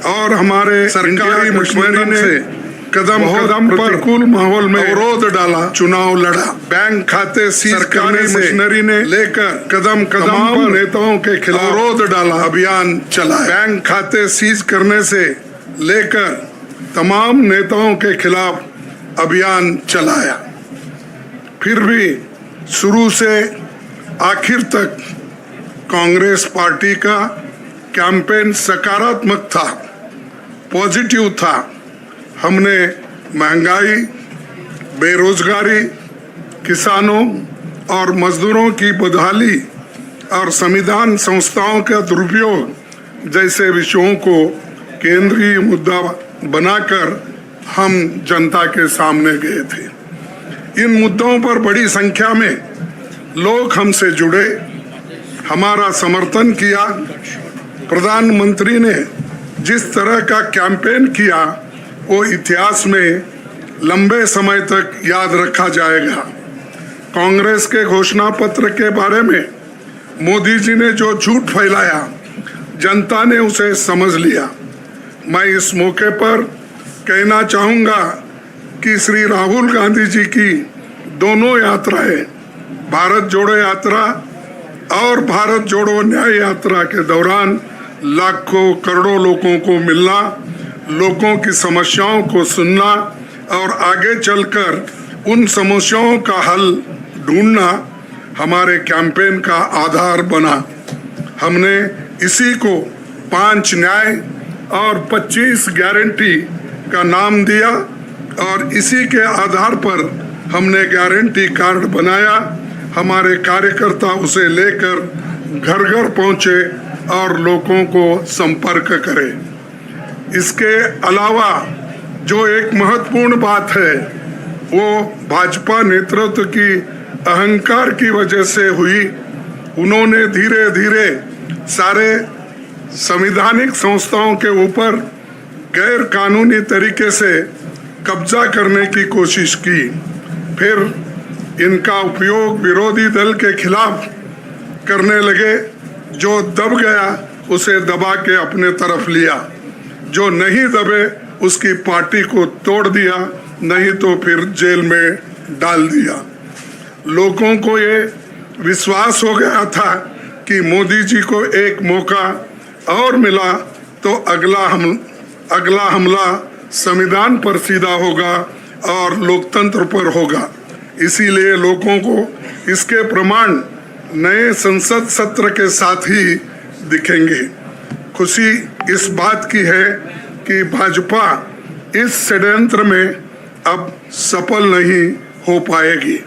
और हमारे सरकारी मशीनरी ने कदम कदम पर प्रतिकूल माहौल में अवरोध डाला, चुनाव लड़ा। बैंक खाते सीज करने से मशीनरी ने लेकर कदम कदम पर नेताओं के खिलाफ अवरोध डाला, अभियान चला। बैंक खाते सीज करने से लेकर तमाम नेताओं के खिलाफ अभियान चलाया। फिर भी शुरू से आखिर तक कांग्रेस पार्टी का कैंपेन सकारात्मक था, पॉजिटिव था। हमने महंगाई, बेरोजगारी, किसानों और मजदूरों की बदहाली और संविधान संस्थाओं का दुरुपयोग जैसे विषयों को केंद्रीय मुद्दा बनाकर हम जनता के सामने गए थे। इन मुद्दों पर बड़ी संख्या में लोग हमसे जुड़े, हमारा समर्थन किया। प्रधानमंत्री ने जिस तरह का कैंपेन किया वो इतिहास में लंबे समय तक याद रखा जाएगा। कांग्रेस के घोषणा पत्र के बारे में मोदी जी ने जो झूठ फैलाया, जनता ने उसे समझ लिया। मैं इस मौके पर कहना चाहूँगा कि श्री राहुल गांधी जी की दोनों यात्राएं, भारत जोड़ो यात्रा और भारत जोड़ो न्याय यात्रा के दौरान लाखों करोड़ों लोगों को मिलना, लोगों की समस्याओं को सुनना और आगे चलकर उन समस्याओं का हल ढूंढना हमारे कैंपेन का आधार बना। हमने इसी को 5 न्याय और 25 गारंटी का नाम दिया और इसी के आधार पर हमने गारंटी कार्ड बनाया। हमारे कार्यकर्ता उसे लेकर घर घर पहुंचे और लोगों को संपर्क करें। इसके अलावा जो एक महत्वपूर्ण बात है वो भाजपा नेतृत्व की अहंकार की वजह से हुई। उन्होंने धीरे धीरे सारे संवैधानिक संस्थाओं के ऊपर गैर कानूनी तरीके से कब्जा करने की कोशिश की। फिर इनका उपयोग विरोधी दल के खिलाफ करने लगे। जो दब गया उसे दबा के अपने तरफ लिया, जो नहीं दबे उसकी पार्टी को तोड़ दिया, नहीं तो फिर जेल में डाल दिया। लोगों को ये विश्वास हो गया था कि मोदी जी को एक मौका और मिला तो अगला हमला संविधान पर सीधा होगा और लोकतंत्र पर होगा। इसीलिए लोगों को इसके प्रमाण नए संसद सत्र के साथ ही दिखेंगे। खुशी इस बात की है कि भाजपा इस षड्यंत्र में अब सफल नहीं हो पाएगी।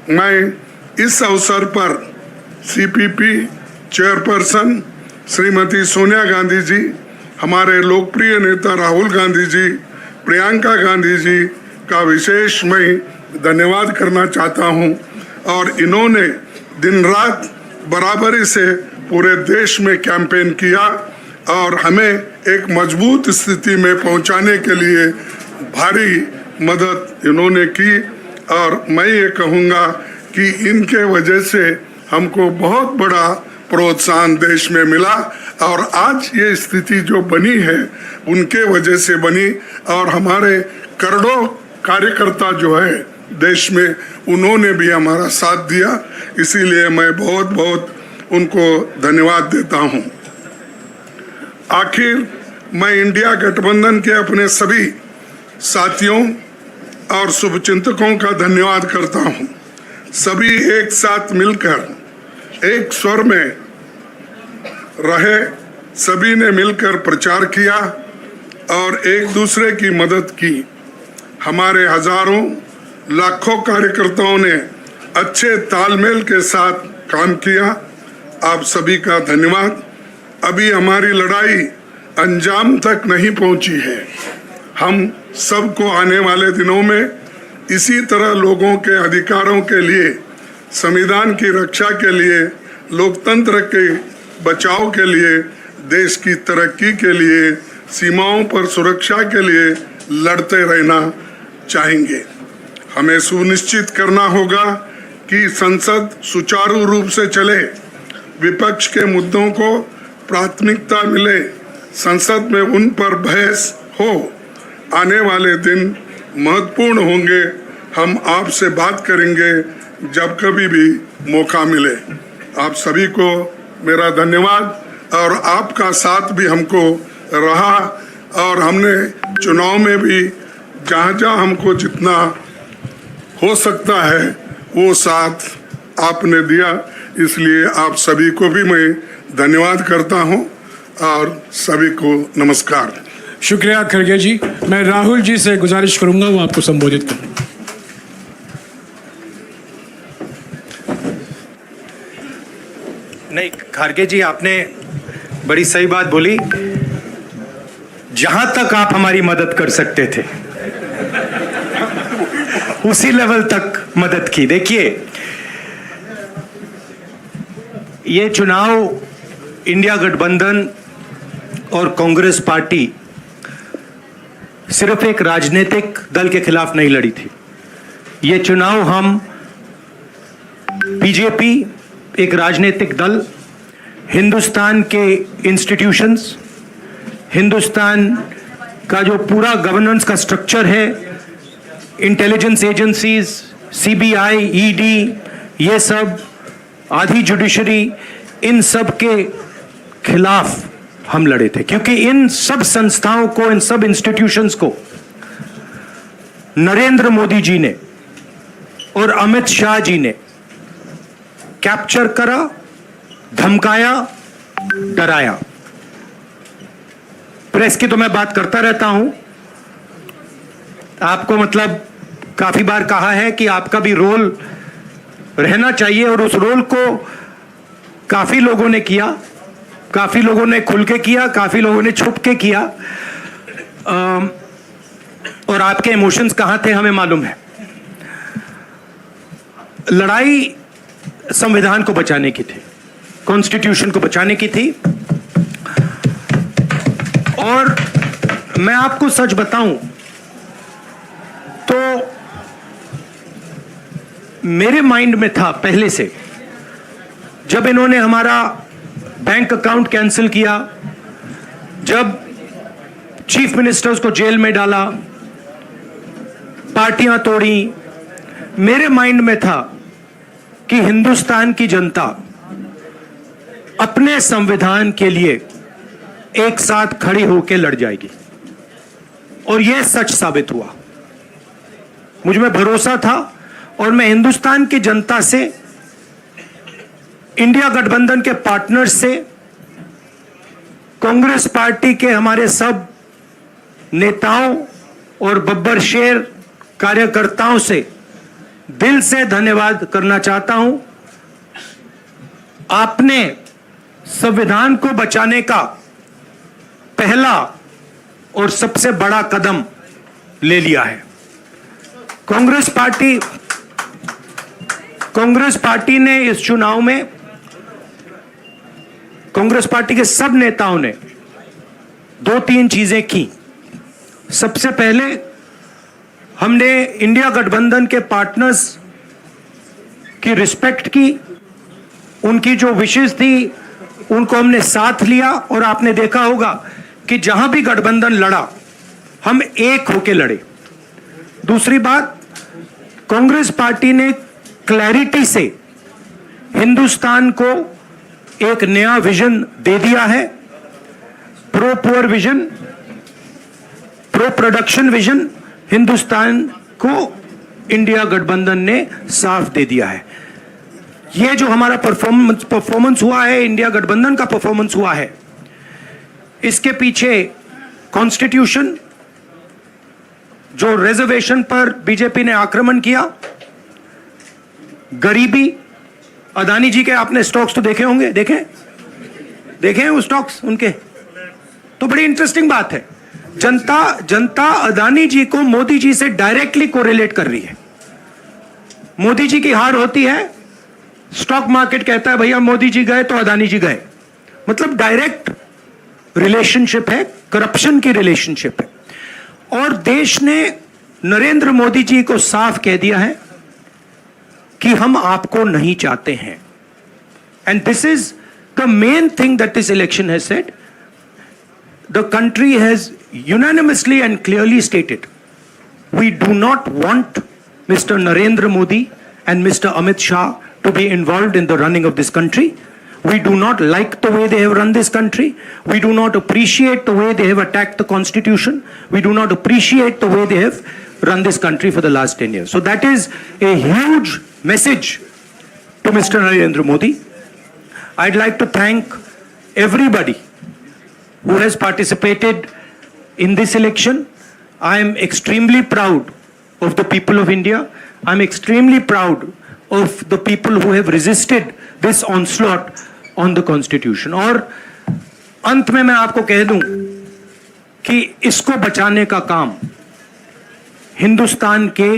मैं इस अवसर पर सीपीपी चेयरपर्सन श्रीमती सोनिया गांधी जी, हमारे लोकप्रिय नेता राहुल गांधी जी, प्रियंका गांधी जी का विशेष मैं धन्यवाद करना चाहता हूं। और इन्होंने दिन रात बराबरी से पूरे देश में कैंपेन किया और हमें एक मजबूत स्थिति में पहुंचाने के लिए भारी मदद इन्होंने की। और मैं ये कहूँगा कि इनके वजह से हमको बहुत बड़ा प्रोत्साहन देश में मिला और आज ये स्थिति जो बनी है उनके वजह से बनी। और हमारे करोड़ों कार्यकर्ता जो है देश में, उन्होंने भी हमारा साथ दिया। इसीलिए मैं बहुत बहुत उनको धन्यवाद देता हूं। आखिर मैं इंडिया गठबंधन के अपने सभी साथियों और शुभचिंतकों का धन्यवाद करता हूं। सभी एक साथ मिलकर एक स्वर में रहे, सभी ने मिलकर प्रचार किया और एक दूसरे की मदद की। हमारे हजारों लाखों कार्यकर्ताओं ने अच्छे तालमेल के साथ काम किया। आप सभी का धन्यवाद। अभी हमारी लड़ाई अंजाम तक नहीं पहुंची है। हम सबको आने वाले दिनों में इसी तरह लोगों के अधिकारों के लिए, संविधान की रक्षा के लिए, लोकतंत्र के बचाव के लिए, देश की तरक्की के लिए, सीमाओं पर सुरक्षा के लिए लड़ते रहना चाहेंगे। हमें सुनिश्चित करना होगा कि संसद सुचारू रूप से चले, विपक्ष के मुद्दों को प्राथमिकता मिले, संसद में उन पर बहस हो। आने वाले दिन महत्वपूर्ण होंगे। हम आपसे बात करेंगे जब कभी भी मौका मिले। आप सभी को मेरा धन्यवाद और आपका साथ भी हमको रहा और हमने चुनाव में भी जहाँ हमको जितना हो सकता है वो साथ आपने दिया, इसलिए आप सभी को भी मैं धन्यवाद करता हूँ और सभी को नमस्कार। शुक्रिया खड़गे जी। मैं राहुल जी से गुजारिश करूंगा वो आपको संबोधित करें। नहीं, खड़गे जी आपने बड़ी सही बात बोली। जहां तक आप हमारी मदद कर सकते थे उसी लेवल तक मदद की। देखिए, ये चुनाव इंडिया गठबंधन और कांग्रेस पार्टी सिर्फ एक राजनीतिक दल के खिलाफ नहीं लड़ी थी। ये चुनाव हम बीजेपी, एक राजनीतिक दल, हिंदुस्तान के इंस्टीट्यूशंस, हिंदुस्तान का जो पूरा गवर्नेंस का स्ट्रक्चर है, इंटेलिजेंस एजेंसीज, सीबीआई, ईडी, ये सब, आधी जुडिशरी, इन सब के खिलाफ हम लड़े थे। क्योंकि इन सब संस्थाओं को, इन सब इंस्टीट्यूशंस को नरेंद्र मोदी जी ने और अमित शाह जी ने कैप्चर करा, धमकाया, डराया। प्रेस की तो मैं बात करता रहता हूं। आपको मतलब काफी बार कहा है कि आपका भी रोल रहना चाहिए, और उस रोल को काफी लोगों ने किया, काफी लोगों ने खुल के किया, काफी लोगों ने छुप के किया। और आपके इमोशंस कहां थे हमें मालूम है। लड़ाई संविधान को बचाने की थी, कॉन्स्टिट्यूशन को बचाने की थी। और मैं आपको सच बताऊं तो मेरे माइंड में था पहले से, जब इन्होंने हमारा बैंक अकाउंट कैंसिल किया, जब चीफ मिनिस्टर्स को जेल में डाला, पार्टियां तोड़ी, मेरे माइंड में था कि हिंदुस्तान की जनता अपने संविधान के लिए एक साथ खड़ी होकर लड़ जाएगी। और यह सच साबित हुआ। मुझ में भरोसा था और मैं हिंदुस्तान की जनता से, इंडिया गठबंधन के पार्टनर्स से, कांग्रेस पार्टी के हमारे सब नेताओं और बब्बर शेर कार्यकर्ताओं से दिल से धन्यवाद करना चाहता हूं। आपने संविधान को बचाने का पहला और सबसे बड़ा कदम ले लिया है। कांग्रेस पार्टी ने इस चुनाव में, कांग्रेस पार्टी के सब नेताओं ने 2-3 चीजें की। सबसे पहले हमने इंडिया गठबंधन के पार्टनर्स की रिस्पेक्ट की, उनकी जो विशेष थी उनको हमने साथ लिया। और आपने देखा होगा कि जहां भी गठबंधन लड़ा हम एक होके लड़े। दूसरी बात, कांग्रेस पार्टी ने क्लैरिटी से हिंदुस्तान को एक नया विजन दे दिया है। Pro poor vision, pro production vision Hindustan को इंडिया गठबंधन ने साफ दे दिया है। यह जो हमारा परफॉर्मेंस हुआ है, इंडिया गठबंधन का परफॉर्मेंस हुआ है, इसके पीछे कॉन्स्टिट्यूशन, जो रिजर्वेशन पर बीजेपी ने आक्रमण किया, गरीबी, अदानी जी के आपने स्टॉक्स तो देखे होंगे, देखे हैं वो स्टॉक्स उनके, तो बड़ी इंटरेस्टिंग बात है। जनता अदानी जी को मोदी जी से डायरेक्टली कोरिलेट कर रही है। मोदी जी की हार होती है, स्टॉक मार्केट कहता है भैया मोदी जी गए तो अदानी जी गए। मतलब डायरेक्ट रिलेशनशिप है, करप्शन की रिलेशनशिप है। और देश ने नरेंद्र मोदी जी को साफ कह दिया है कि हम आपको नहीं चाहते हैं। And this is the main thing that this election has said. the country has unanimously and clearly stated, we do not want Mr. Narendra Modi and Mr. Amit Shah to be involved in the running of this country. We do not like the way they have run this country. We do not appreciate the way they have attacked the constitution. We do not appreciate the way they have run this country for the last 10 years. So that is a huge message to Mr. Narendra Modi. I'd like to thank everybody who has participated in this election. I am extremely proud of the people of India. I'm extremely proud of the people who have resisted this onslaught on the constitution. और अंत में मैं आपको कह दूं कि इसको बचाने का काम हिंदुस्तान के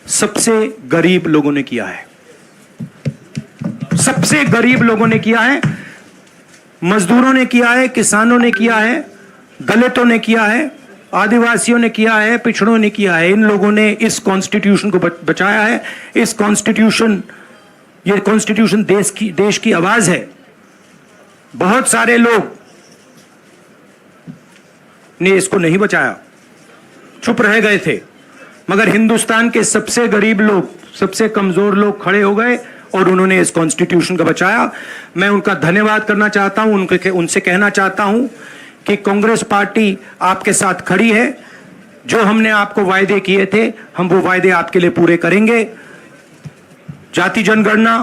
सबसे गरीब लोगों ने किया है। सबसे गरीब लोगों ने किया है, मजदूरों ने किया है, किसानों ने किया है, दलितों ने किया है, आदिवासियों ने किया है, पिछड़ों ने किया है। इन लोगों ने इस कॉन्स्टिट्यूशन को बचाया है। इस कॉन्स्टिट्यूशन, ये कॉन्स्टिट्यूशन देश की आवाज है। बहुत सारे लोग ने इसको नहीं बचाया, चुप रह गए थे, मगर हिंदुस्तान के सबसे गरीब लोग, सबसे कमजोर लोग खड़े हो गए और उन्होंने इस कॉन्स्टिट्यूशन को बचाया। मैं उनका धन्यवाद करना चाहता हूं, उनसे कहना चाहता हूं कि कांग्रेस पार्टी आपके साथ खड़ी है। जो हमने आपको वायदे किए थे, हम वो वायदे आपके लिए पूरे करेंगे। जाति जनगणना,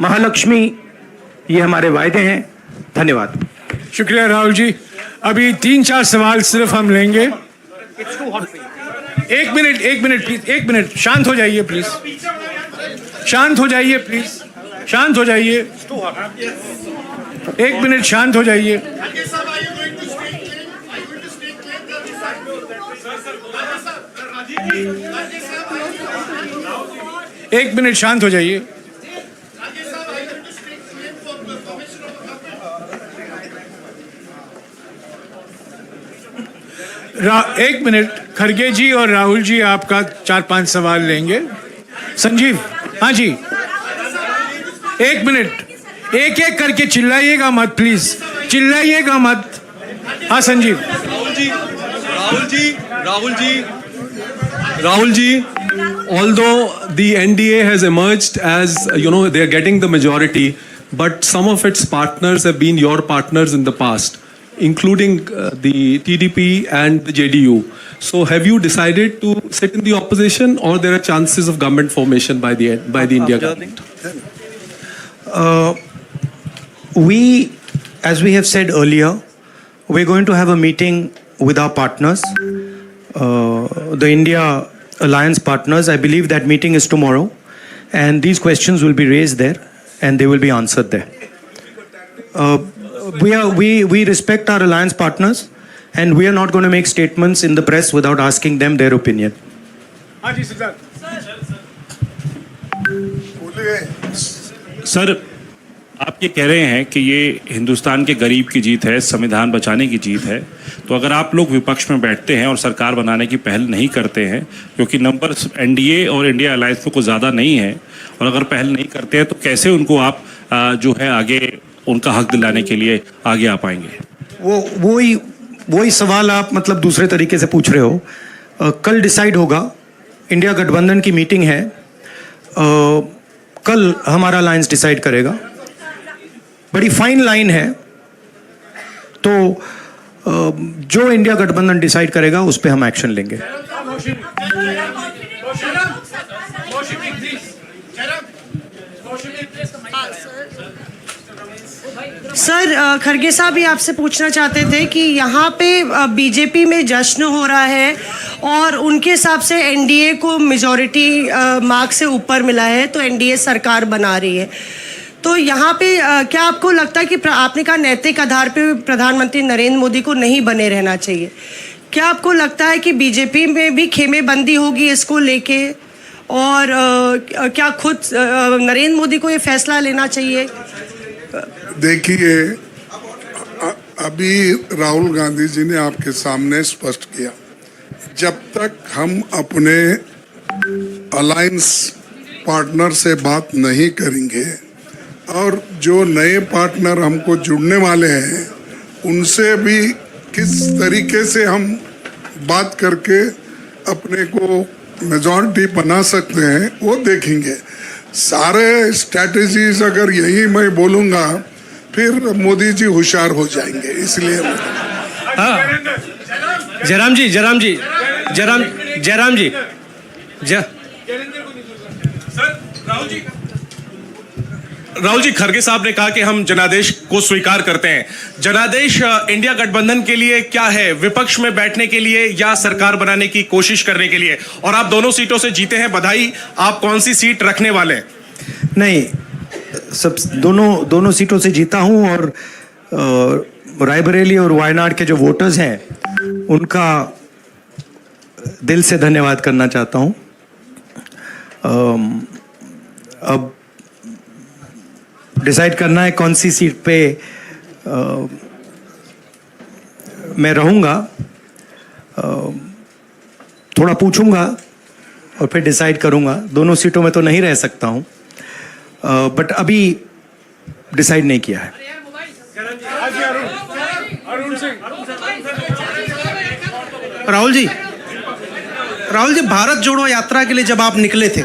महालक्ष्मी, ये हमारे वायदे हैं। धन्यवाद। शुक्रिया राहुल जी। अभी 3-4 सवाल सिर्फ हम लेंगे। एक मिनट प्लीज, एक मिनट, शांत हो जाइए प्लीज, शांत हो जाइए प्लीज, शांत हो जाइए, एक मिनट शांत हो जाइए। एक मिनट शांत हो जाइए। एक मिनट, खड़गे जी और राहुल जी आपका 4-5 सवाल लेंगे। संजीव, हाँ जी, एक मिनट, एक एक करके चिल्लाइएगा मत प्लीज, चिल्लाइएगा मत। हाँ Sanjeev. Rahul ji, although the NDA has emerged as, they are getting the majority, but some of its partners have been your partners in the past, including the TDP and the JDU. So have you decided to sit in the opposition, or there are chances of government formation by the India government? As we have said earlier, we're going to have a meeting with our partners, the India Alliance partners. I believe that meeting is tomorrow, and these questions will be raised there, and they will be answered there. We respect our alliance partners, and we are not going to make statements in the press without asking them their opinion. Sir, आप ये कह रहे हैं कि ये हिंदुस्तान के गरीब की जीत है, संविधान बचाने की जीत है, तो अगर आप लोग विपक्ष में बैठते हैं और सरकार बनाने की पहल नहीं करते हैं, क्योंकि नंबर एनडीए और इंडिया अलायंस में कुछ ज़्यादा नहीं है, और अगर पहल नहीं करते हैं तो कैसे उनको आप जो है आगे उनका हक दिलाने के लिए आगे आ पाएंगे? वही सवाल आप मतलब दूसरे तरीके से पूछ रहे हो। कल डिसाइड होगा, इंडिया गठबंधन की मीटिंग है, कल हमारा अलायंस डिसाइड करेगा। बड़ी फाइन लाइन है, तो जो इंडिया गठबंधन डिसाइड करेगा उस पे हम एक्शन लेंगे। सर, खड़गे साहब भी आपसे पूछना चाहते थे कि यहाँ पे बीजेपी में जश्न हो रहा है और उनके हिसाब से एनडीए को मेजॉरिटी मार्क से ऊपर मिला है, तो एनडीए सरकार बना रही है। तो यहाँ पे क्या आपको लगता है कि आपने कहा नैतिक आधार पे प्रधानमंत्री नरेंद्र मोदी को नहीं बने रहना चाहिए, क्या आपको लगता है कि बीजेपी में भी खेमेबंदी होगी इसको लेके, और क्या खुद नरेंद्र मोदी को ये फैसला लेना चाहिए? देखिए, अभी राहुल गांधी जी ने आपके सामने स्पष्ट किया, जब तक हम अपने अलायंस पार्टनर से बात नहीं करेंगे और जो नए पार्टनर हमको जुड़ने वाले हैं उनसे भी किस तरीके से हम बात करके अपने को मेजॉरिटी बना सकते हैं वो देखेंगे। सारे स्ट्रैटेजीज अगर यही मैं बोलूँगा फिर मोदी जी होशियार हो जाएंगे, इसलिए जयराम जी राहुल जी, खड़गे साहब ने कहा कि हम जनादेश को स्वीकार करते हैं। जनादेश इंडिया गठबंधन के लिए क्या है? विपक्ष में बैठने के लिए या सरकार बनाने की कोशिश करने के लिए? और आप दोनों सीटों से जीते हैं, बधाई। आप कौन सी सीट रखने वाले हैं? नहीं, सब दोनों सीटों से जीता हूं और रायबरेली और वायनाड के जो वोटर्स हैं उनका दिल से धन्यवाद करना चाहता हूं। अब डिसाइड करना है कौन सी सीट पे मैं रहूंगा। थोड़ा पूछूंगा और फिर डिसाइड करूंगा। दोनों सीटों में तो नहीं रह सकता हूं, बट अभी डिसाइड नहीं किया है। राहुल जी, भारत जोड़ो यात्रा के लिए जब आप निकले थे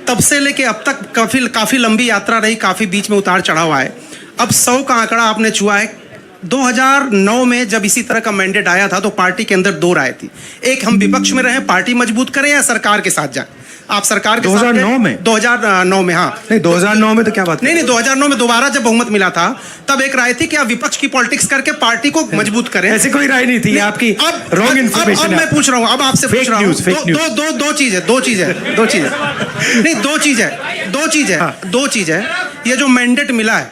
तब से लेके अब तक काफी लंबी यात्रा रही, काफी बीच में उतार चढ़ाव आए। अब 100 का आंकड़ा आपने छुआ है। 2009 में जब इसी तरह का मैंडेट आया था तो पार्टी के अंदर 2 राय थी। एक, हम विपक्ष में रहें, पार्टी मजबूत करें, या सरकार के साथ जाएं। आप सरकार के 2009 में 2009 में हाँ नहीं, 2009 में तो क्या बात नहीं 2009 में दोबारा जब बहुमत मिला था तब एक राय थी कि आप विपक्ष की पॉलिटिक्स करके पार्टी को मजबूत करें। ऐसी कोई राय नहीं थी, आपकी रॉन्ग इन्फॉर्मेशन। अब मैं पूछ रहा हूँ, अब आपसे पूछ रहा हूँ, दो चीज है। ये जो मैंडेट मिला है,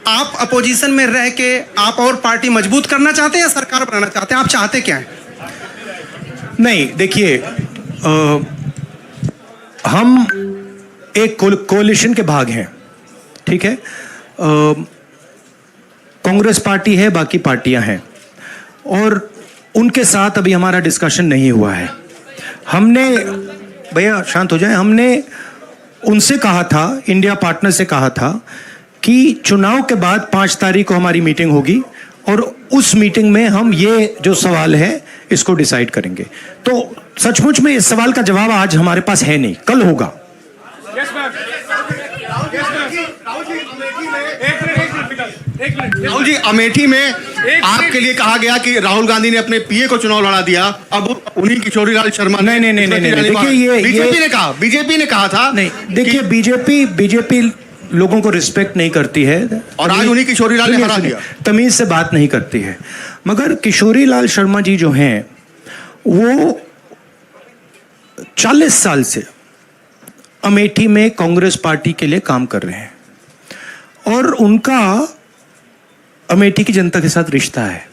आप अपोजिशन में रह के आप और पार्टी मजबूत करना चाहते हैं या सरकार बनाना चाहते हैं? आप चाहते क्या है? नहीं, देखिए, हम एक कोalition के भाग हैं, ठीक है। कांग्रेस पार्टी है, बाकी पार्टियां हैं, और उनके साथ अभी हमारा डिस्कशन नहीं हुआ है। हमने, भैया शांत हो जाए, हमने उनसे कहा था, इंडिया पार्टनर से कहा था कि चुनाव के बाद 5 तारीख को हमारी मीटिंग होगी और उस मीटिंग में हम ये जो सवाल है इसको डिसाइड करेंगे। तो सचमुच में इस सवाल का जवाब आज हमारे पास है नहीं, कल होगा। राहुल जी, अमेठी में आपके लिए कहा गया कि राहुल गांधी ने अपने पीए को चुनाव लड़ा दिया, अब उन्हीं किशोरीलाल शर्मा नहीं, देखिए, ये बीजेपी ने कहा था। नहीं, देखिए, बीजेपी लोगों को रिस्पेक्ट नहीं करती है और आज उन्हीं किशोरीलाल ने हरा दिया। तमीज से बात नहीं करती है। मगर किशोरीलाल शर्मा जी जो हैं वो 40 साल से अमेठी में कांग्रेस पार्टी के लिए काम कर रहे हैं और उनका अमेठी की जनता के साथ रिश्ता है।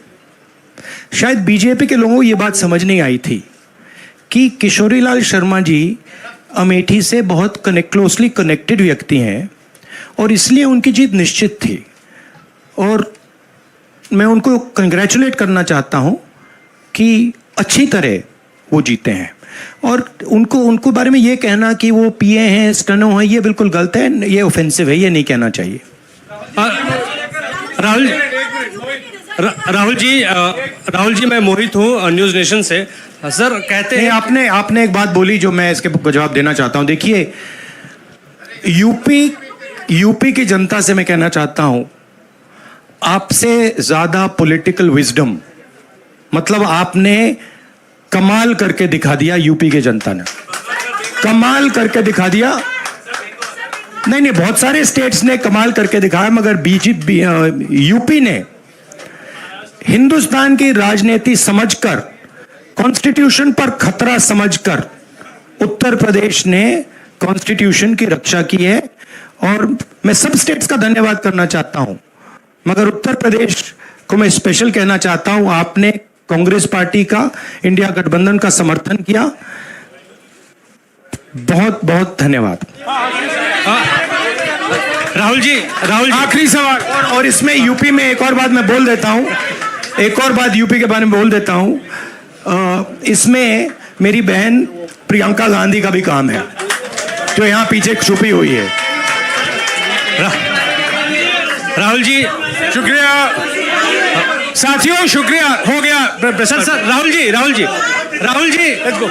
शायद बीजेपी के लोगों को ये बात समझ नहीं आई थी कि किशोरीलाल शर्मा जी अमेठी से बहुत क्लोजली कनेक्टेड व्यक्ति हैं और इसलिए उनकी जीत निश्चित थी। और मैं उनको कंग्रेचुलेट करना चाहता हूं कि अच्छी तरह वो जीते हैं। और उनको बारे में ये कहना कि वो पीए हैं, स्टनो हैं, ये बिल्कुल गलत है, ये ऑफेंसिव है, ये नहीं कहना चाहिए। राहुल जी, मैं मोहित हूँ न्यूज़ नेशन से। सर कहते हैं, आपने एक बात बोली जो मैं इसके जवाब देना चाहता हूं। देखिए, यूपी की जनता से मैं कहना चाहता हूं, आपसे ज्यादा पॉलिटिकल विजडम, मतलब आपने कमाल करके दिखा दिया। यूपी की जनता ने कमाल करके दिखा दिया। नहीं, बहुत सारे स्टेट्स ने कमाल करके दिखाया, मगर बीजेपी यूपी ने हिंदुस्तान की राजनीति समझकर, कॉन्स्टिट्यूशन पर खतरा समझकर उत्तर प्रदेश ने कॉन्स्टिट्यूशन की रक्षा की है। और मैं सब स्टेट्स का धन्यवाद करना चाहता हूं, मगर उत्तर प्रदेश को मैं स्पेशल कहना चाहता हूं। आपने कांग्रेस पार्टी का, इंडिया गठबंधन का समर्थन किया, बहुत बहुत धन्यवाद। राहुल जी, आखिरी सवाल, और इसमें यूपी में एक और बात मैं बोल देता हूं, यूपी के बारे में बोल देता हूं। इसमें मेरी बहन प्रियंका गांधी का भी काम है, जो यहां पीछे छुपी हुई है। राहुल जी, शुक्रिया। साथियों शुक्रिया, हो गया। Sir Rahul ji, let's go.